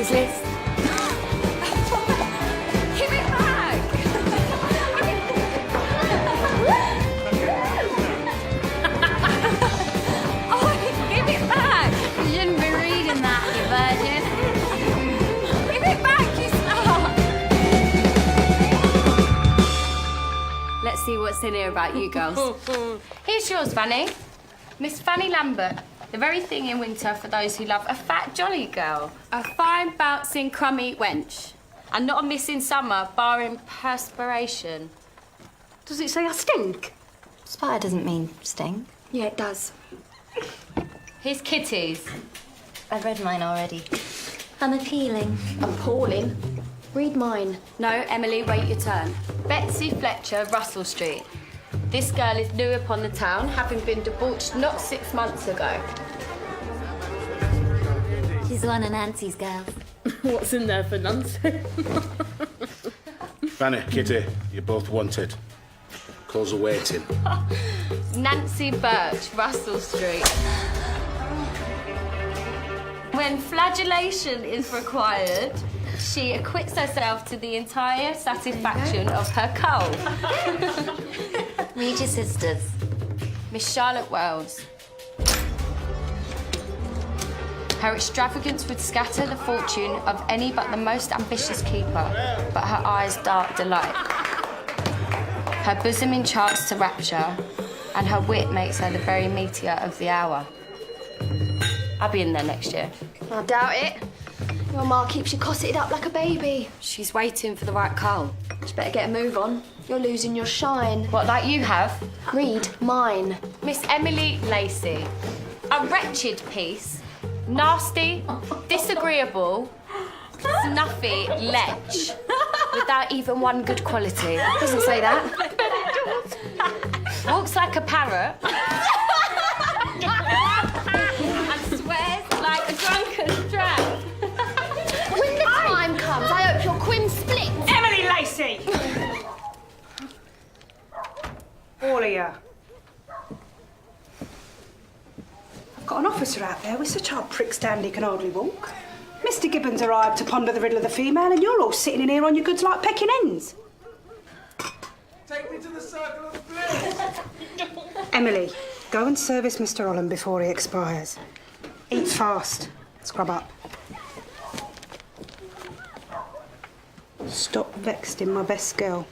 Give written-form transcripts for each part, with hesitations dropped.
his list. Give it back! Oh, give it back! You shouldn't be reading that, you virgin. Give it back, you slut! Let's see what's in here about you girls. Here's yours, Fanny. Miss Fanny Lambert. The very thing in winter for those who love a fat, jolly girl. A fine, bouncing, crummy wench. And not a miss in summer, barring perspiration. Does it say I stink? Spider doesn't mean stink. Yeah, it does. Here's Kitty's. I've read mine already. Unappealing. Appalling. Read mine. No, Emily, wait your turn. Betsy Fletcher, Russell Street. This girl is new upon the town, having been debauched not 6 months ago. She's one of Nancy's girls. What's in there for Nancy? Fanny, Kitty, you're both wanted. Calls are waiting. Nancy Birch, Russell Street. When flagellation is required, she acquits herself to the entire satisfaction of her cull. Read your sisters. Miss Charlotte Wells. Her extravagance would scatter the fortune of any but the most ambitious keeper, but her eyes dart delight. Her bosom enchants to rapture, and her wit makes her the very meteor of the hour. I'll be in there next year. I doubt it. Your ma keeps you cosseted up like a baby. She's waiting for the right cull. You better get a move on. You're losing your shine. What, like you have? Read mine. Miss Emily Lacey. A wretched piece. Nasty, disagreeable, snuffy lech. Without even one good quality. Doesn't say that. Walks like a parrot. And swears like a drunken tramp. When the time comes, I hope your quim splits. Emily Lacey! All of you. I've got an officer out there with such old prick stand he can hardly walk. Mr. Gibbons arrived to ponder the riddle of the female, and you're all sitting in here on your goods like pecking hens. Take me to the circle of bliss. Emily, go and service Mr. Holland before he expires. Eat fast. Scrub up. Stop vexing my best girl.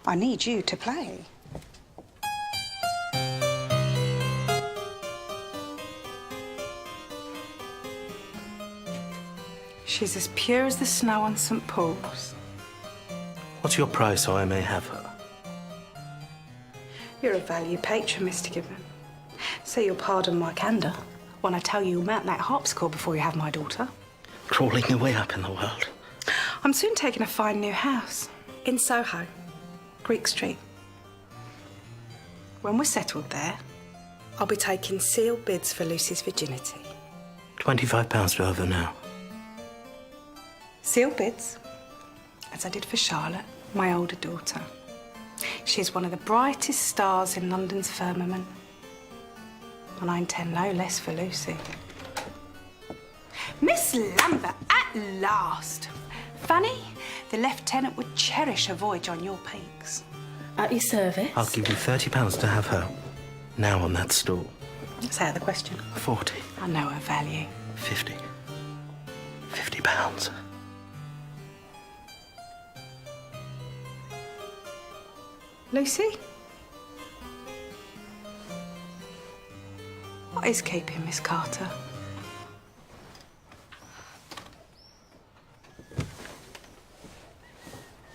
I need you to play. She's as pure as the snow on St. Paul's. What's your price so I may have her? You're a value patron, Mr. Gibbon. So you'll pardon my candour when I tell you you'll mount that harpsichord before you have my daughter. Crawling your way up in the world. I'm soon taking a fine new house in Soho, Greek Street. When we're settled there, I'll be taking sealed bids for Lucy's virginity. £25 to over now. Sealed bids, as I did for Charlotte, my older daughter. She's one of the brightest stars in London's firmament. And I intend no less for Lucy. Miss Lambert, at last! Fanny, the lieutenant would cherish a voyage on your peaks. At your service. I'll give you £30 to have her. Now on that stool. That's out of the question. 40. I know her value. 50. £50. Lucy? What is keeping Miss Carter?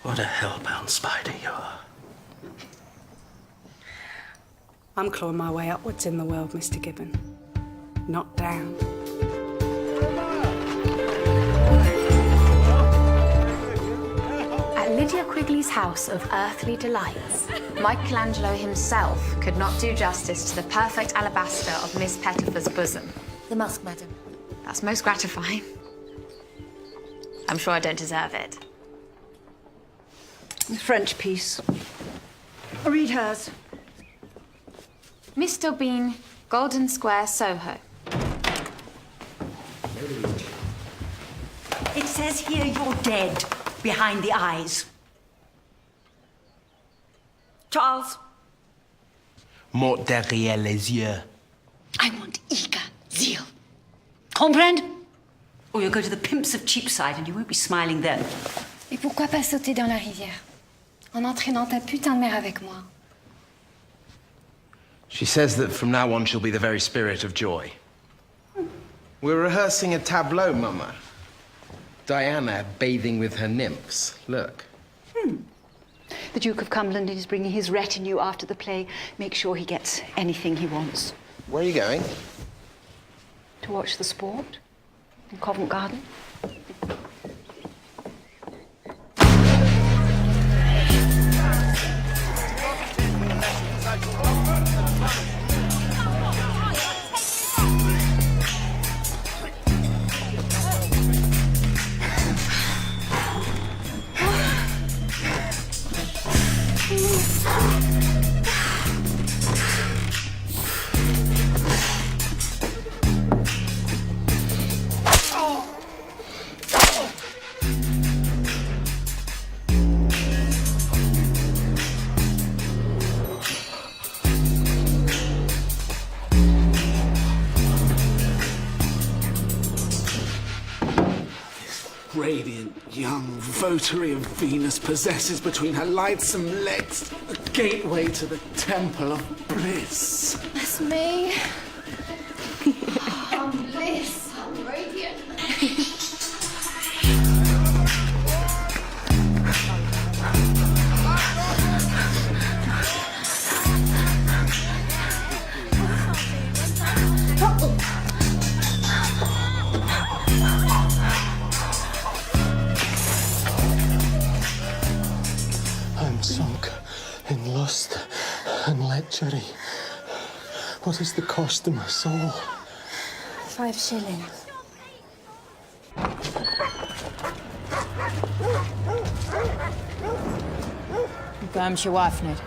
What a hellbound spider you are. I'm clawing my way upwards in the world, Mr. Gibbon. Not down. At Lydia Quigley's house of earthly delights, Michelangelo himself could not do justice to the perfect alabaster of Miss Pettifer's bosom. The musk, madam. That's most gratifying. I'm sure I don't deserve it. The French piece. Read hers. Mr. Bean, Golden Square, Soho. says here you're dead behind the eyes. Charles? Mort derrière les yeux. I want eager zeal. Comprehend? Or you'll go to the pimps of Cheapside and you won't be smiling then. Et pourquoi pas sauter dans la rivière en entraînant ta putain de mère avec moi? She says that from now on she'll be the very spirit of joy. We're rehearsing a tableau, Mama. Diana bathing with her nymphs. Look. The Duke of Cumberland is bringing his retinue after the play. Make sure he gets anything he wants. Where are you going? To watch the sport in Covent Garden. Radiant young votary of Venus possesses between her lightsome legs a gateway to the temple of bliss. That's me. I'm bliss. I'm radiant. I'm sunk in lust and lechery. What is the cost to my soul? 5 shillings. Gömsch your wife, Ned.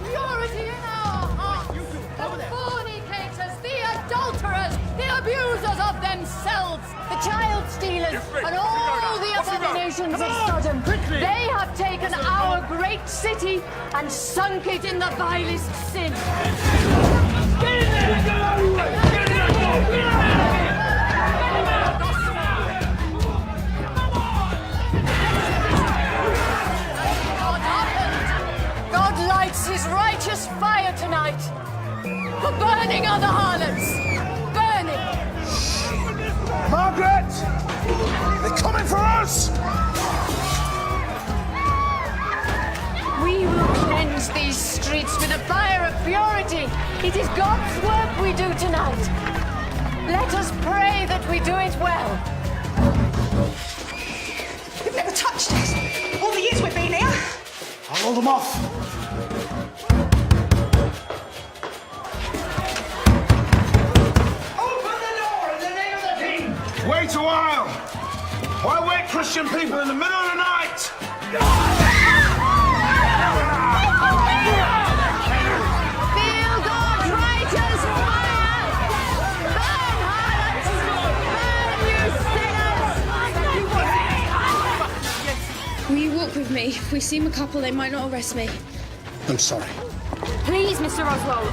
Purity in our hearts. The fornicators, the adulterers, the abusers of themselves, the child stealers, and all the abominations of Sodom. They have taken our great city and sunk it in the vilest sin. God lights his righteous fire tonight. The burning of the harlots. Burning. Margaret! They're coming for us! We will cleanse these streets with a fire of purity. It is God's work we do tonight. Let us pray that we do it well. You've never touched us. All the years we've been here. I'll hold them off. Open the door in the name of the king! Wait a while. Why wake Christian people in the middle of the night? Feel God's righteous fire! Burn, harlots! Burn, you sinners! Will you walk with me? If we seem a couple, they might not arrest me. I'm sorry. Please, Mr. Oswald.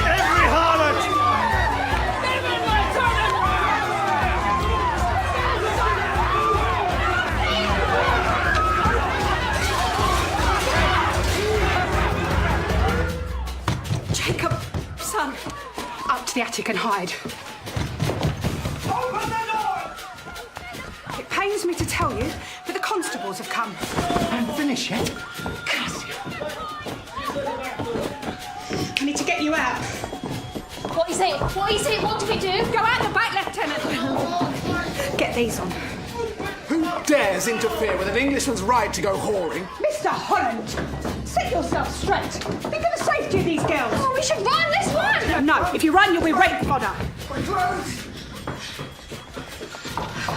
Every harlot! Jacob, son, up to the attic and hide. Open the door! It pains me to tell you, but the constables have come. I haven't finished yet. I need to get you out. What is it? What is it? What do we do? Go out the back, Lieutenant. Get these on. Who dares interfere with an Englishman's right to go whoring? Mr. Holland, set yourself straight. Think of the safety of these girls. Oh, we should run this one! No, if you run, you'll be rape fodder.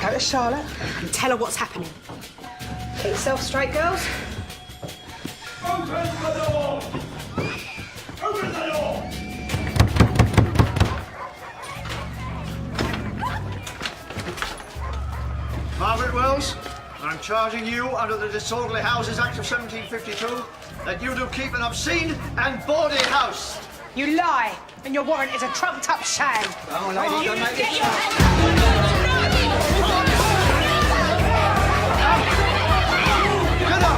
Go to Charlotte and tell her what's happening. Get yourself straight, girls. Open the door! Open the door! Margaret Wells, I'm charging you under the Disorderly Houses Act of 1752 that you do keep an obscene and bawdy house. You lie, and your warrant is a trumped-up sham. Oh, lady, don't make Get it your Get up!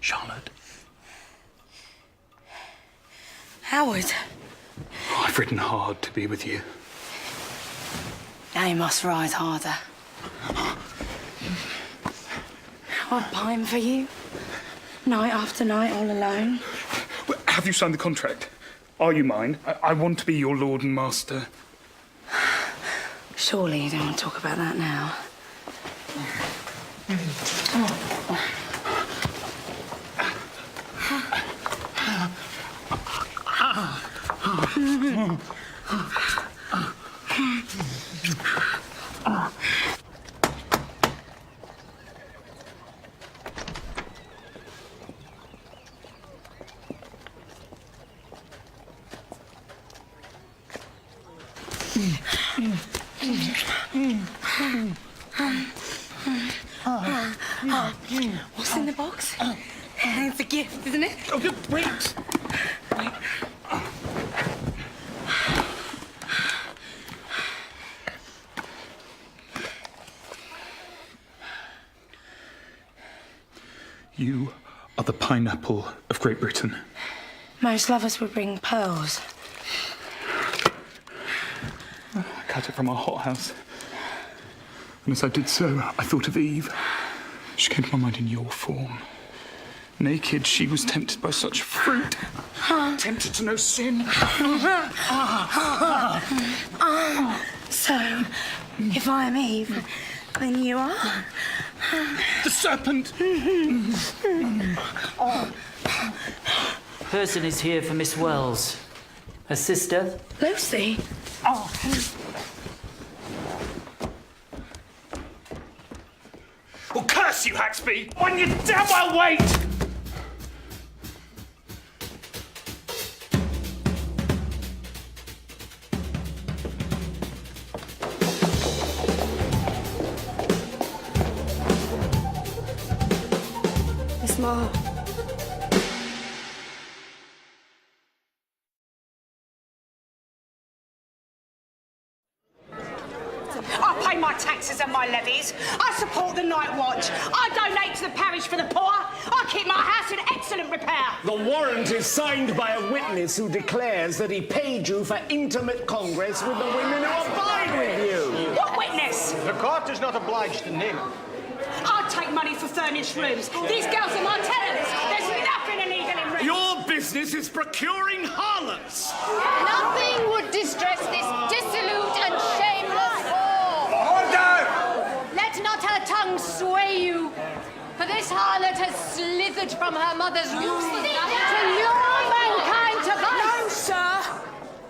Charlotte. Howard. I've ridden hard to be with you. Now you must ride harder. I'd pine for you. Night after night, all alone. Well, have you signed the contract? Are you mine? I want to be your lord and master. Surely you don't want to talk about that now. What's in the box? It's a gift, isn't it? Oh, wait! You are the pineapple of Great Britain. Most lovers would bring pearls. I cut it from our hothouse. And as I did so, I thought of Eve. She came to my mind in your form. Naked, she was tempted by such fruit. Tempted to know sin. So, if I am Eve, then you are? The serpent! Person is here for Miss Wells. Her sister? Lucy? Well, curse you, Haxby! On your damn well weight! Miss Ma. I pay my taxes and my levies. I support the night watch. I donate to the parish for the poor. I keep my house in excellent repair. The warrant is signed by a witness who declares that he paid you for intimate congress with the women who abide with you. What witness? The court is not obliged to name. I take money for furnished rooms. These girls are my tenants. There's nothing illegal in rooms. Your business is procuring harlots. Nothing would distress this dissolute and shameless whore. Order! Let not her tongue sway you, for this harlot has slithered from her mother's womb to lure mankind to vice. No, sir.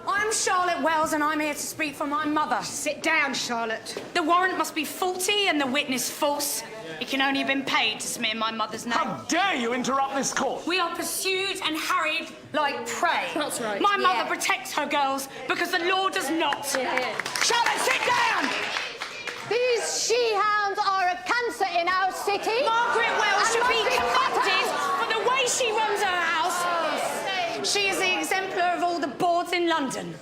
I'm Charlotte Wells, and I'm here to speak for my mother. Sit down, Charlotte. The warrant must be faulty and the witness false. It can only have been paid to smear my mother's name. How dare you interrupt this court? We are pursued and harried like prey. That's right. My mother protects her girls because the law does not. Charlotte, sit down! These she-hounds are a cancer in our city. Margaret Wells and should be must commended for the way she runs her house. She is the exemplar of all the boards in London.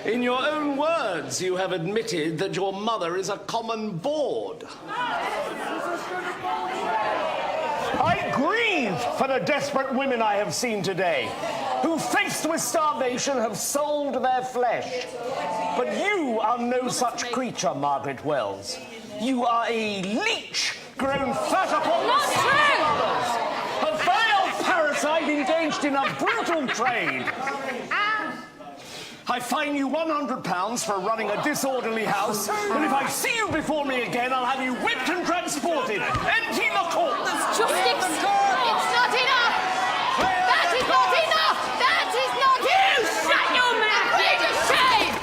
In your own words, you have admitted that your mother is a common board. I grieve for the desperate women I have seen today, who, faced with starvation, have sold their flesh. But you are no such creature, Margaret Wells. You are a leech grown fat upon Not the true! others. A vile parasite engaged in a brutal trade. I fine you £100 for running a disorderly house, and if I see you before me again, I'll have you whipped and transported. Empty the court! That's just it's not enough! That is not enough! That is not enough! Shut your mouth! Shame!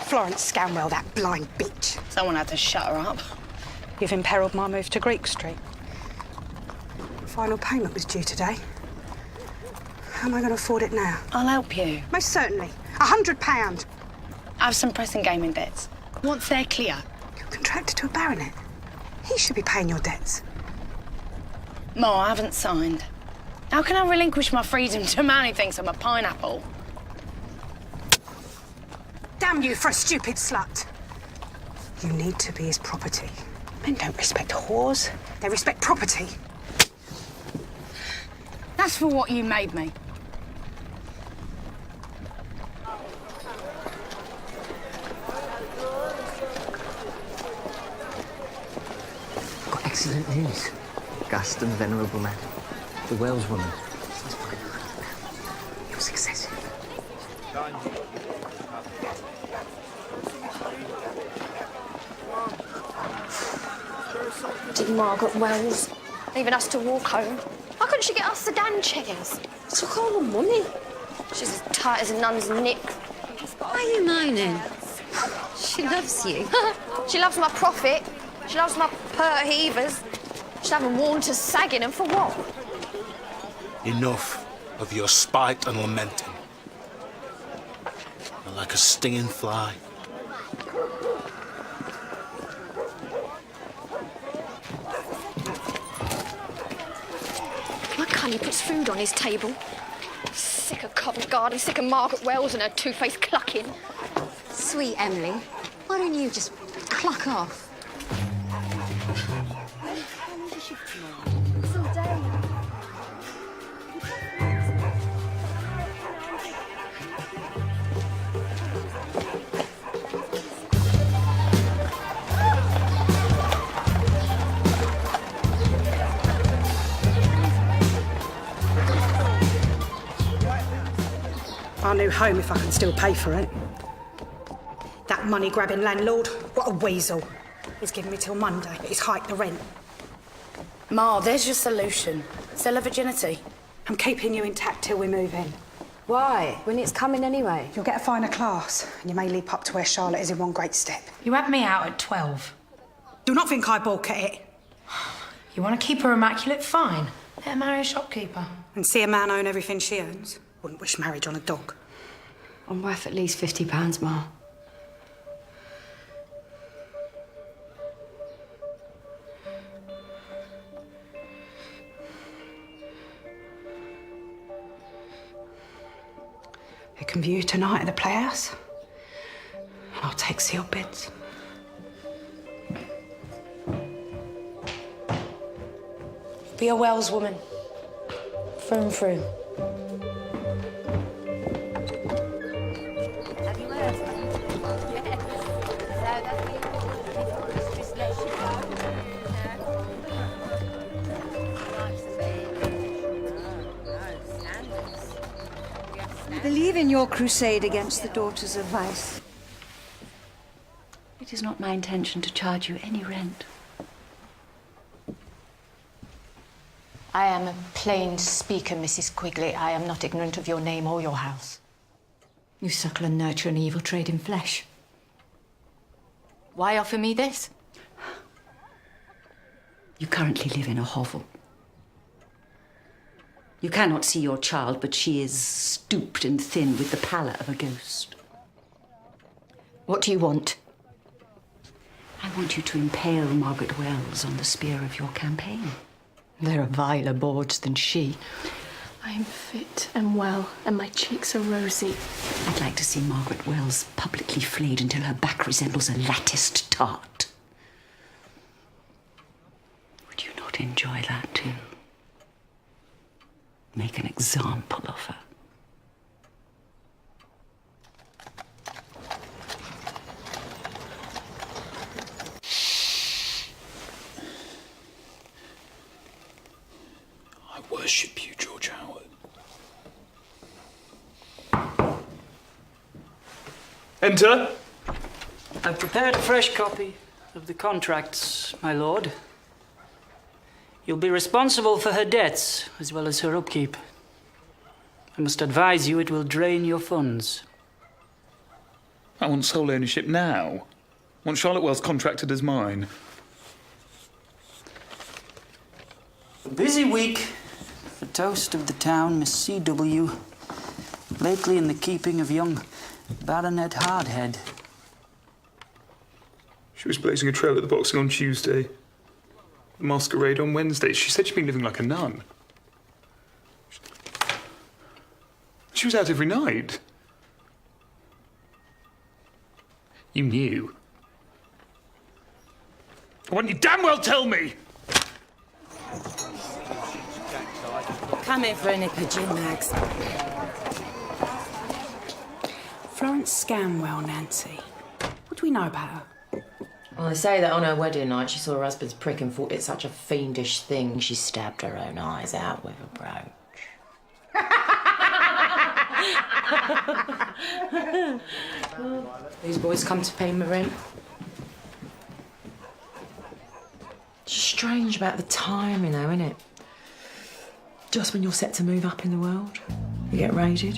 Florence Scanwell, that blind bitch. Someone had to shut her up. You've imperilled my move to Greek Street. Final payment was due today. How am I going to afford it now? I'll help you. Most certainly. £100. I have some pressing gaming debts. Once they're clear. You're contracted to a baronet. He should be paying your debts. Ma, I haven't signed. How can I relinquish my freedom to a man who thinks I'm a pineapple? Damn you for a stupid slut. You need to be his property. Men don't respect whores. They respect property. That's for what you made me. Got excellent news. Gust and venerable man. The Wells woman. You're successful. Did Margaret Wells leaving us to walk home? Why couldn't she get us sedan chairs? Took all the money. She's as tight as a nun's nip. Why are you moaning? She loves you. She loves my profit. She loves my pert heavers. She'll have them worn to sagging, and for what? Enough of your spite and lamenting. You're like a stinging fly. My cunny puts food on his table. Sick of Covent Garden, sick of Margaret Wells and her two-faced clucking. Sweet Emily, why don't you just cluck off? Our new home, if I can still pay for it. That money-grabbing landlord, what a weasel. He's given me till Monday, but he's hiked the rent. Ma, there's your solution. Sell her virginity. I'm keeping you intact till we move in. Why? When it's coming anyway? You'll get a finer class, and you may leap up to where Charlotte is in one great step. You had me out at 12. Do not think I balk at it. You want to keep her immaculate? Fine. Let her marry a shopkeeper. And see a man own everything she owns? Wouldn't wish marriage on a dog. I'm worth at least £50, Ma. We can view tonight at the Playhouse. And I'll take sealed bids. Be a Wells woman. Through and through. in your crusade against the daughters of vice. It is not my intention to charge you any rent. I am a plain speaker, Mrs. Quigley. I am not ignorant of your name or your house. You suckle and nurture an evil trade in flesh. Why offer me this? You currently live in a hovel. You cannot see your child, but she is stooped and thin with the pallor of a ghost. What do you want? I want you to impale Margaret Wells on the spear of your campaign. There are viler boards than she. I am fit and well, and my cheeks are rosy. I'd like to see Margaret Wells publicly flayed until her back resembles a latticed tart. Would you not enjoy that too? Make an example of her. I worship you, George Howard. Enter. I've prepared a fresh copy of the contracts, my lord. You'll be responsible for her debts, as well as her upkeep. I must advise you it will drain your funds. I want sole ownership now. I want Charlotte Wells contracted as mine. A busy week. The toast of the town, Miss C.W. Lately in the keeping of young Baronet Hardhead. She was blazing a trail at the boxing on Tuesday. The masquerade on Wednesday. She said she'd been living like a nun. She was out every night. You knew. Why don't you damn well tell me? Come here for a nip of gin, Mags. Florence Scamwell, Nancy. What do we know about her? Well, they say that on her wedding night she saw her husband's prick and thought it such a fiendish thing she stabbed her own eyes out with a brooch. These boys come to pay my rent. It's strange about the time, you know, isn't it? Just when you're set to move up in the world, you get raided.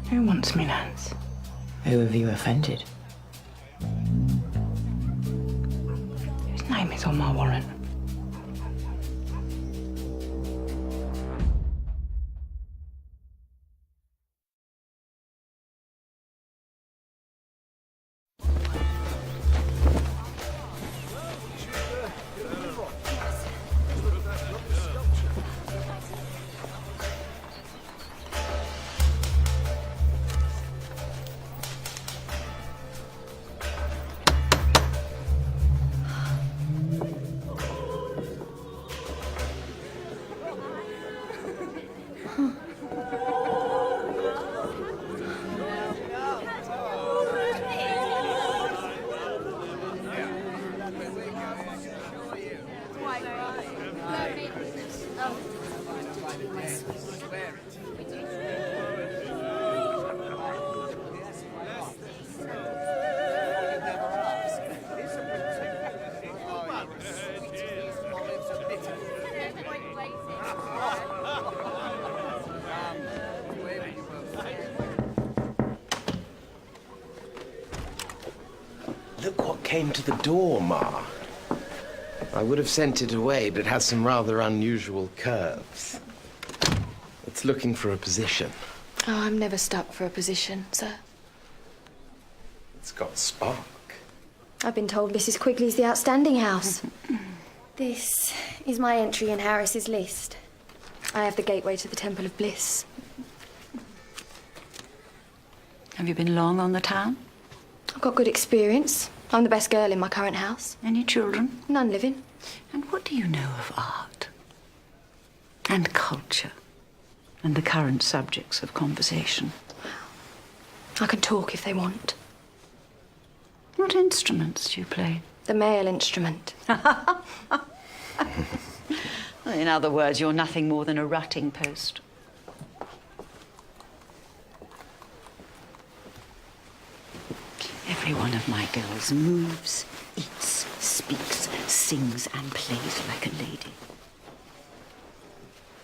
Who wants me, Nance? Who have you offended? His name is on my warrant. Look what came to the door, Ma. I would have sent it away, but it has some rather unusual curves. It's looking for a position. Oh, I'm never stuck for a position, sir. It's got spark. I've been told Mrs. Quigley's the outstanding house. This is my entry in Harris's list. I have the gateway to the Temple of Bliss. Have you been long on the town? I've got good experience. I'm the best girl in my current house. Any children? None living. And what do you know of art? And culture? And the current subjects of conversation? I can talk if they want. What instruments do you play? The male instrument. In other words, you're nothing more than a rutting post. Every one of my girls moves, eats, speaks, sings, and plays like a lady.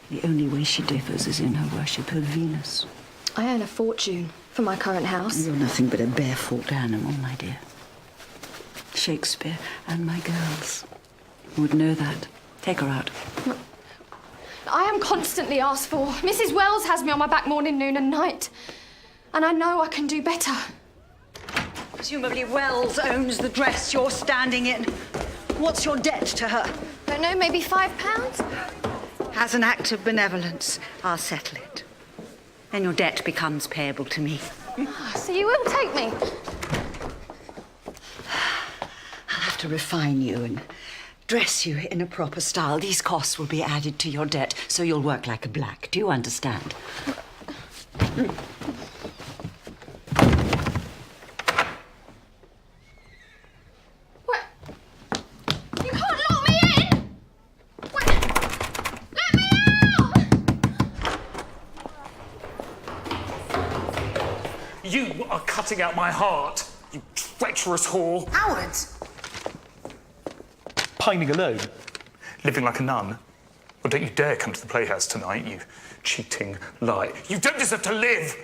The only way she differs is in her worship of Venus. I earn a fortune for my current house. You're nothing but a barefoot animal, my dear. Shakespeare and my girls would know that. Take her out. I am constantly asked for. Mrs. Wells has me on my back morning, noon and night. And I know I can do better. Presumably Wells owns the dress you're standing in. What's your debt to her? Don't know, maybe £5? As an act of benevolence, I'll settle it. Then your debt becomes payable to me. So you will take me? I'll have to refine you and dress you in a proper style. These costs will be added to your debt, so you'll work like a black. Do you understand? What? You can't lock me in! What? Let me out! You are cutting out my heart, you treacherous whore. Howard! Pining alone? Living like a nun? Well, don't you dare come to the playhouse tonight, you cheating lie. You don't deserve to live!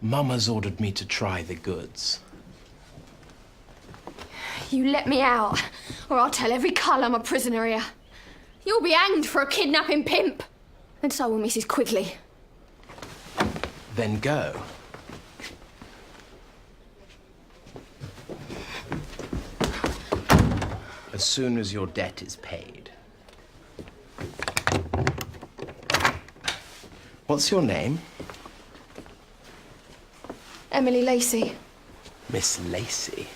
Mama's ordered me to try the goods. You let me out, or I'll tell every cull I'm a prisoner here. You'll be hanged for a kidnapping pimp. And so will Mrs. Quigley. Then go. As soon as your debt is paid. What's your name? Emily Lacey. Miss Lacey.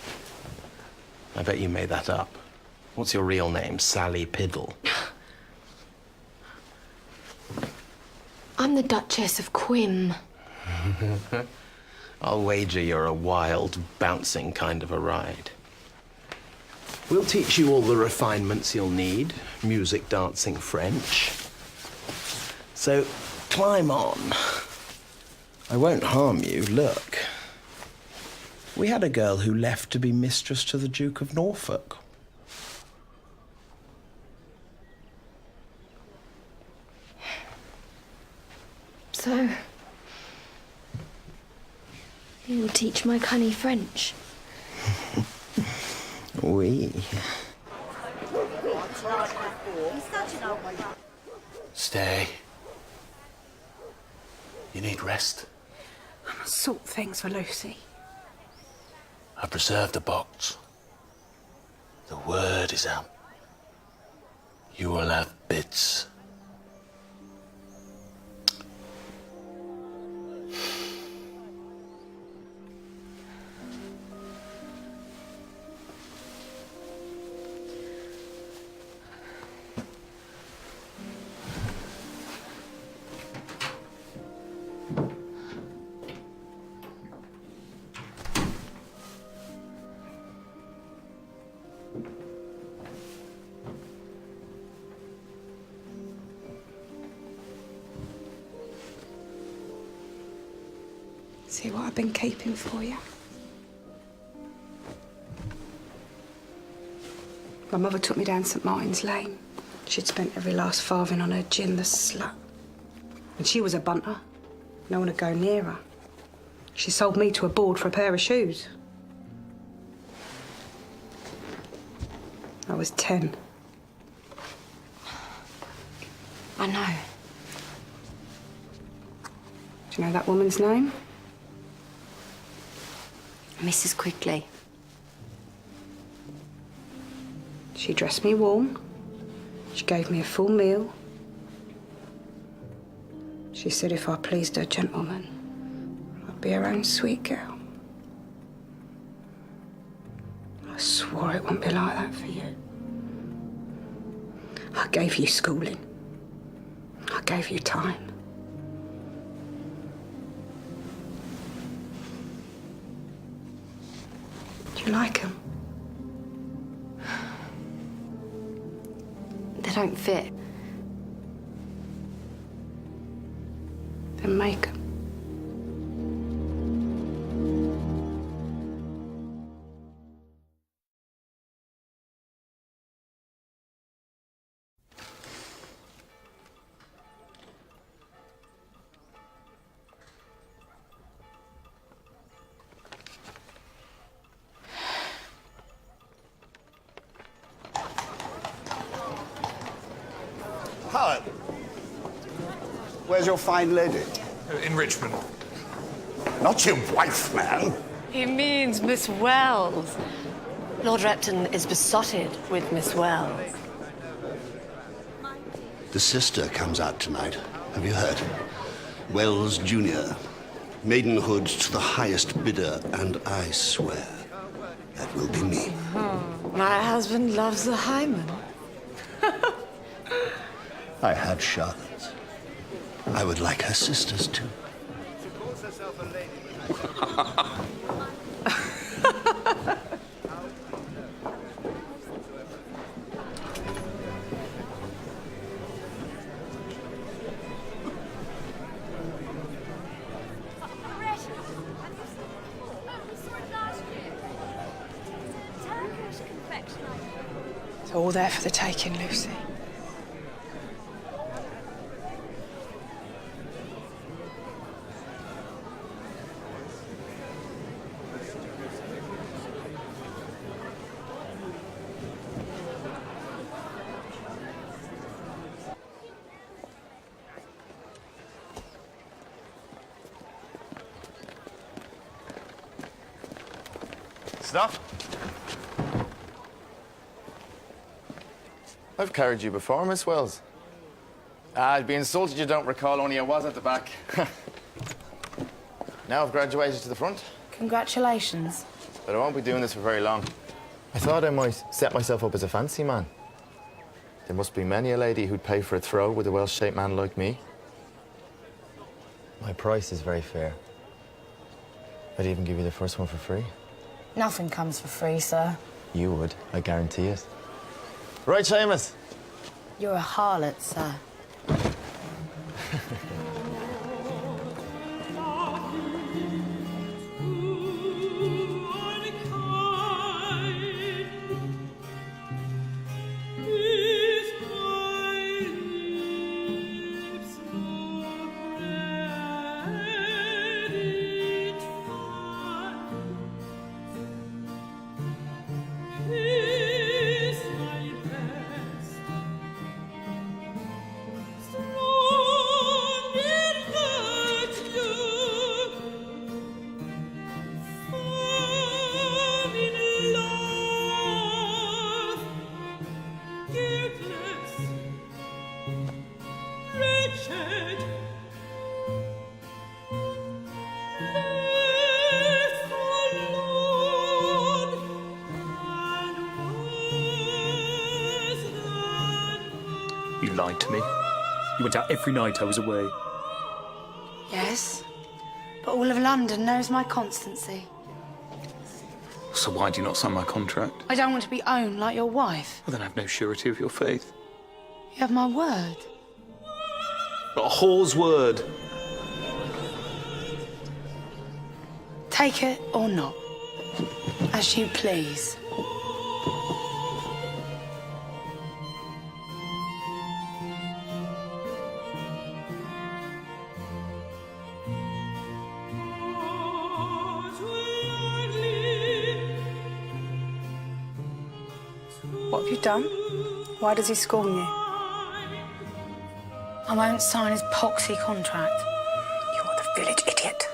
I bet you made that up. What's your real name? Sally Piddle. I'm the Duchess of Quim. I'll wager you're a wild, bouncing kind of a ride. We'll teach you all the refinements you'll need. Music, dancing, French. So, climb on. I won't harm you. Look. We had a girl who left to be mistress to the Duke of Norfolk. So, you will teach my cunny French? Oui. Stay. You need rest. I must sort things for Lucy. I preserved the box. The word is out. You will have bits. See what I've been keeping for you? My mother took me down St Martin's Lane. She'd spent every last farthing on her gin, the slut. And she was a bunter. No one would go near her. She sold me to a board for a pair of shoes. I was 10. I know. Do you know that woman's name? Mrs. Quigley. She dressed me warm. She gave me a full meal. She said if I pleased her gentleman, I'd be her own sweet girl. I swore it wouldn't be like that for you. I gave you schooling. I gave you time. Do Do you like them? They don't fit. Then make them. Howard, where's your fine lady? In Richmond. Not your wife, man. He means Miss Wells. Lord Repton is besotted with Miss Wells. The sister comes out tonight. Have you heard? Wells Jr. Maidenhood to the highest bidder, and I swear that will be me. My husband loves the hymen. I had Charlotte. I would like her sisters too. It's all there for the taking, Lucy. Stop. I've carried you before, Miss Wells. I'd be insulted you don't recall, only I was at the back. Now I've graduated to the front, Congratulations. but I won't be doing this for very long. I thought I might set myself up as a fancy man. There must be many a lady who'd pay for a throw with a well-shaped man like me. My price is very fair. I'd even give you the first one for free. Nothing comes for free, sir. You would, I guarantee it. Right, Seamus? You're a harlot, sir. You lied to me. You went out every night I was away. Yes, but all of London knows my constancy. So why do you not sign my contract? I don't want to be owned like your wife. Well, then I have no surety of your faith. You have my word. But a whore's word. Take it or not, as you please. What have you done? Why does he scorn you? I won't sign his poxy contract. You're the village idiot.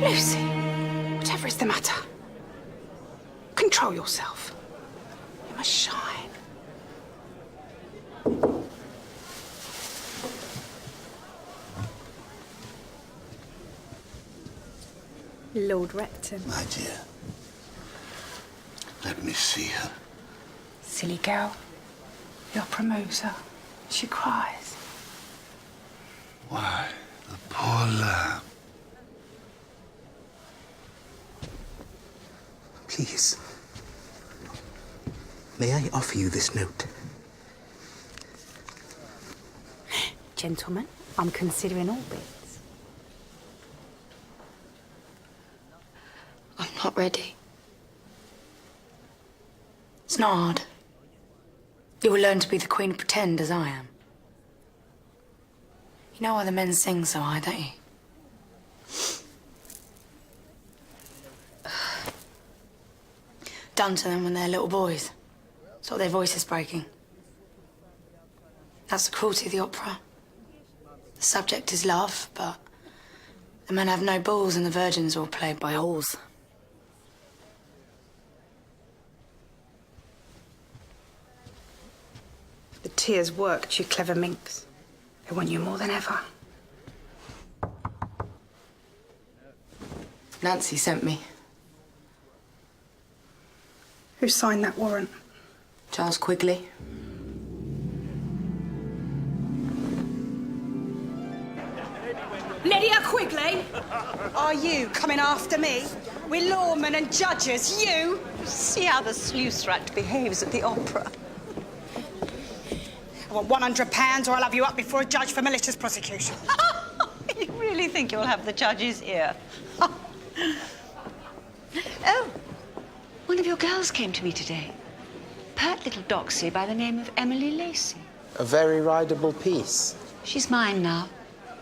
Lucy, whatever is the matter, control yourself. You must shine. Lord Repton. My dear, let me see her. Silly girl. The opera moves her. She cries. Why, the poor lamb. Please, may I offer you this note? Gentlemen, I'm considering all bits. I'm not ready. It's not hard. You will learn to be the queen of pretend as I am. You know why the men sing so high, don't you? Done to them when they're little boys. So their voices breaking. That's the cruelty of the opera. The subject is love, but the men have no balls and the virgins are all played by whores. The tears worked, you clever minx. They want you more than ever. Nancy sent me. Who signed that warrant? Charles Quigley. Lydia Quigley? Are you coming after me? We're lawmen and judges, you? See how the sluice rat behaves at the opera. I want £100 or I'll have you up before a judge for malicious prosecution. You really think you'll have the judge's ear? Oh, one of your girls came to me today. Pert little doxy by the name of Emily Lacey. A very rideable piece. She's mine now.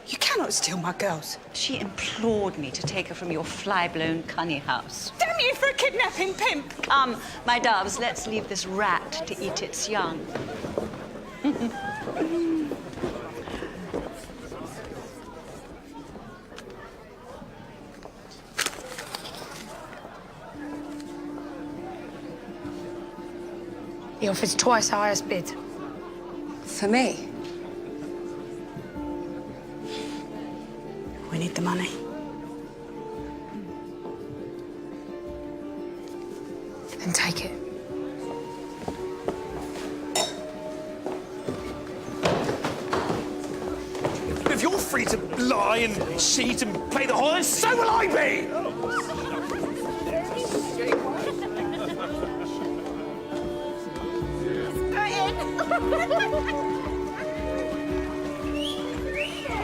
You cannot steal my girls. She implored me to take her from your fly-blown cunny house. Damn you for a kidnapping pimp! Come, my doves, let's leave this rat to eat its young. He offers twice the highest bid. For me? We need the money. Then take it. If you're free to lie and cheat and play the whore, then so will I be!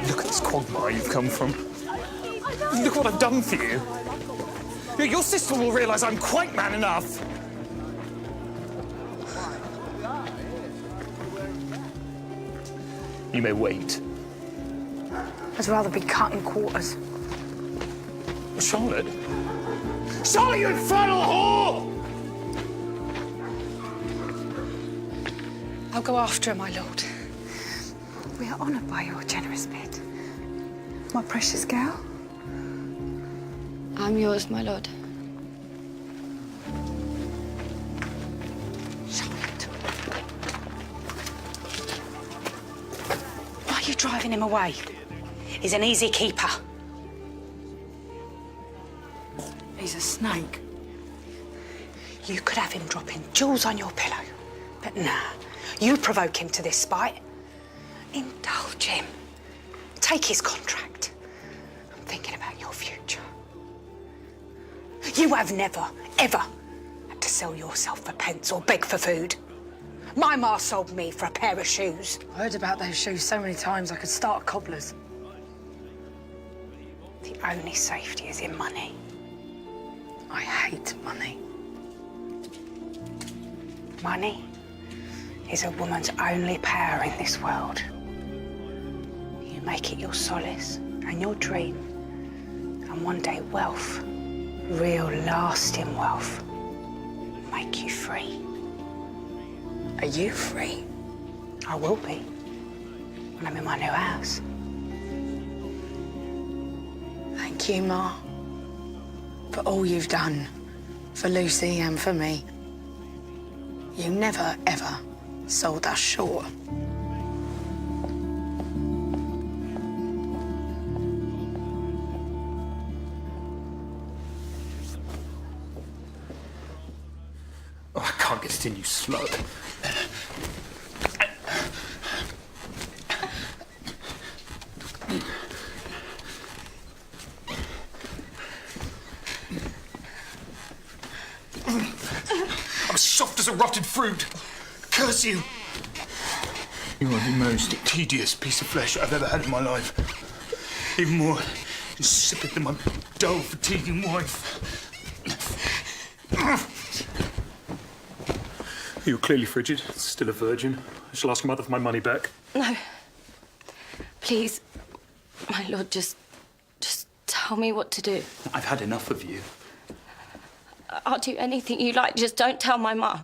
Look at this quagmire you've come from. Look what I've done for you. Your sister will realise I'm quite man enough. You may wait. I'd rather be cut in quarters. Charlotte? Charlotte, you infernal whore! I'll go after her, my lord. We are honoured by your generous bid. My precious girl. I'm yours, my lord. Charlotte. Why are you driving him away? He's an easy keeper. He's a snake. You could have him dropping jewels on your pillow. But nah, you provoke him to this spite. Indulge him. Take his contract. I'm thinking about your future. You have never, ever had to sell yourself for pence or beg for food. My ma sold me for a pair of shoes. I heard about those shoes so many times I could start cobblers. The only safety is in money. I hate money. Money is a woman's only power in this world. You make it your solace and your dream, and one day wealth, real lasting wealth, will make you free. Are you free? I will be when I'm in my new house. Thank you, Ma, for all you've done for Lucy and for me. You never, ever sold us short. in, you slut. I'm as soft as a rotted fruit. Curse you! You are the most tedious piece of flesh I've ever had in my life. Even more insipid than my dull, fatiguing wife. You're clearly frigid, still a virgin. I shall ask your mother for my money back. No. Please, my lord, just tell me what to do. I've had enough of you. I'll do anything you like, just don't tell my ma.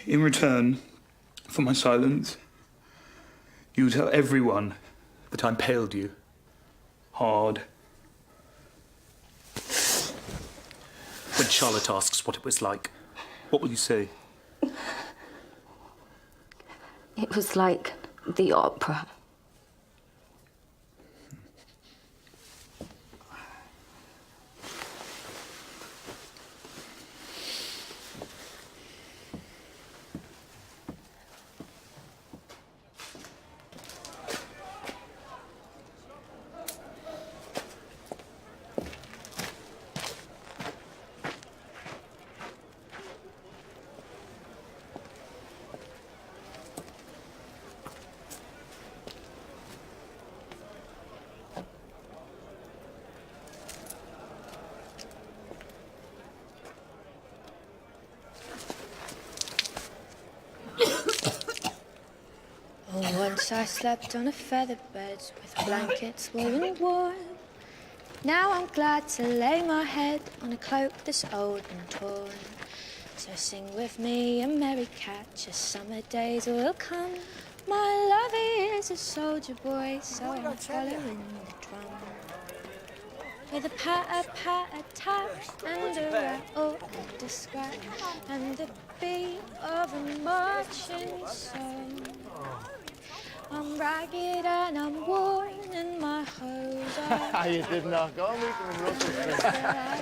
In return for my silence, you tell everyone that I impaled you. Hard. When Charlotte asks what it was like, what will you say? It was like the opera. Once I slept on a feather bed with blankets warm and warm. Now I'm glad to lay my head on a cloak that's old and torn. So sing with me a merry catch, as summer days will come. My lovey is a soldier boy, so I'm following the drum. With a patter, patter, tap, and a rattle, and a scratch, and the beat of a marching song. I'm ragged and I'm worn, and my hose are... You did not go meet them in Russell Street.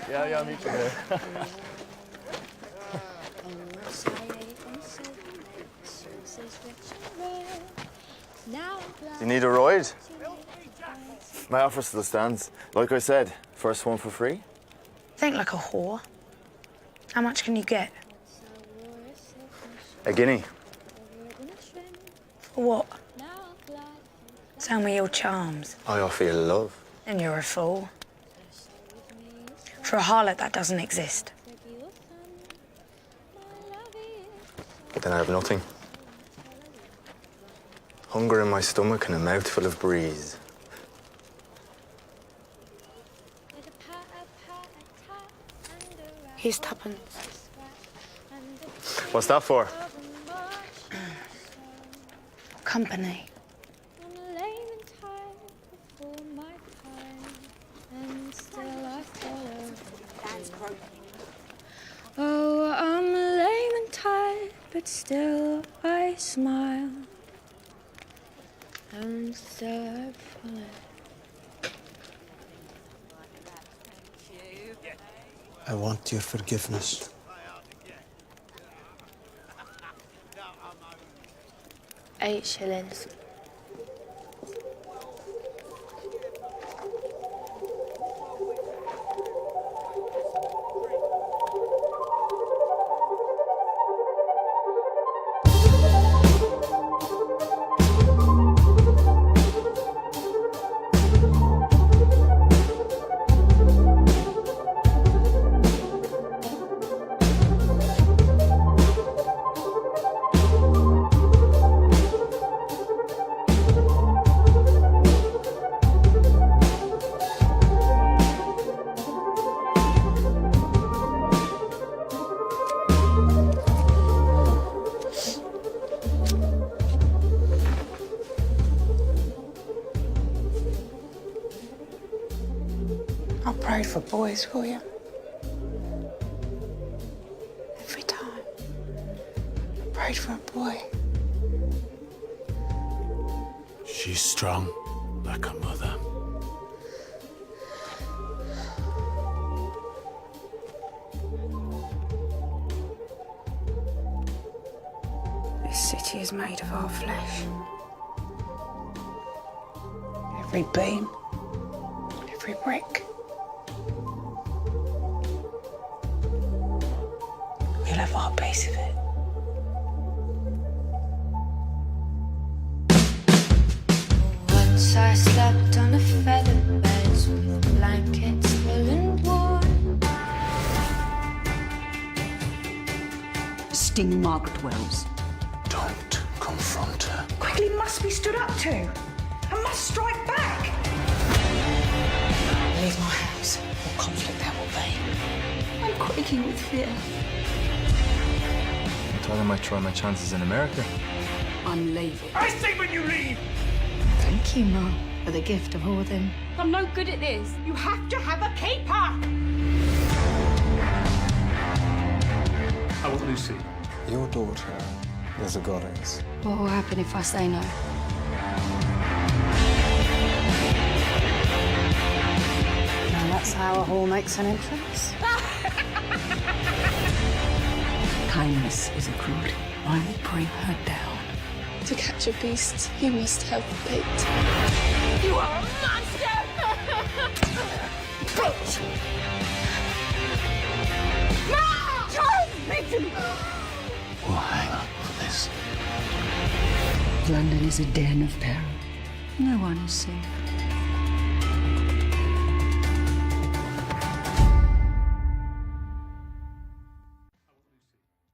Yeah, meet you there. You need a ride? My offer still stands. Like I said, first one for free. Think like a whore. How much can you get? A guinea. For what? Tell me your charms. I offer you love. Then you're a fool. For a harlot, that doesn't exist. Then I have nothing. Hunger in my stomach and a mouthful of breeze. Here's tuppence. What's that for? Company. Oh, I'm lame and tired, but still I smile. And still I follow. I want your forgiveness. 8 shillings. I prayed for boys for you. Every time. I prayed for a boy. She's strong, like her mother. This city is made of our flesh. Every beam, every brick. We'll have our piece of it. Once I slept on a feather bed with blankets full and warm. Sting Margaret Wells. Don't confront her. Quigley must be stood up to. I must strike back. Leave my house, what conflict there will be. I'm quaking with fear. I thought I might try my chances in America. I'm leaving. I say when you leave! Thank you, Ma, for the gift of all them. I'm no good at this. You have to have a keeper. I want Lucy. Your daughter is a goddess. What will happen if I say no? Now that's how a whore makes an entrance. Kindness is a cruelty. I will bring her down. To catch a beast, you must have bait. You are a monster! Bitch! Ma! Child beaten! We'll hang up for this. London is a den of peril. No one is safe.